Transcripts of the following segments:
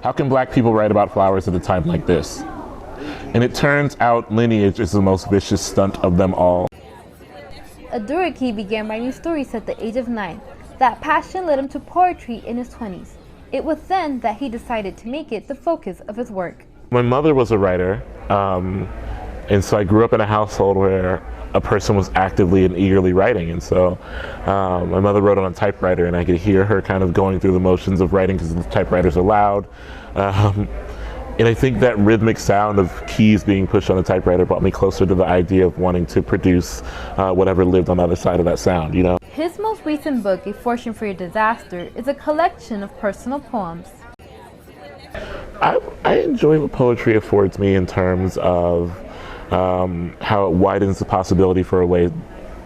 How can black people write about flowers at a time like this? And it turns out lineage is the most vicious stunt of them all. Aduraki began writing stories at the age of 9. That passion led him to poetry in his 20s. It was then that he decided to make it the focus of his work. My mother was a writer, and so I grew up in a household where a person was actively and eagerly writing, and so my mother wrote on a typewriter, and I could hear her kind of going through the motions of writing because the typewriters are loud. And I think that rhythmic sound of keys being pushed on a typewriter brought me closer to the idea of wanting to produce whatever lived on the other side of that sound, you know? His most recent book, A Fortune for Your Disaster, is a collection of personal poems. I enjoy what poetry affords me in terms of how it widens the possibility for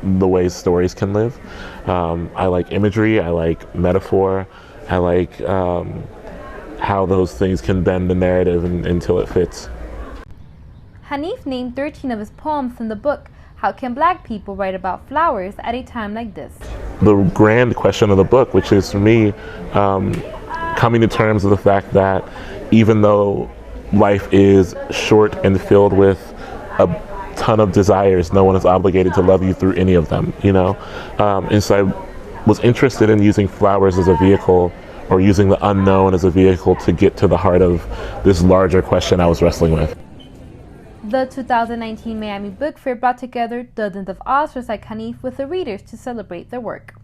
the ways stories can live. I like imagery, I like metaphor, I like how those things can bend the narrative until it fits. Hanof named 13 of his poems in the book, How Can Black People Write About Flowers at a Time Like This? The grand question of the book, which is for me, coming to terms with the fact that even though life is short and filled with a ton of desires, no one is obligated to love you through any of them, you know? And so I was interested in using flowers as a vehicle, or using the unknown as a vehicle to get to the heart of this larger question I was wrestling with. The 2019 Miami Book Fair brought together dozens of authors like Hanof with the readers to celebrate their work.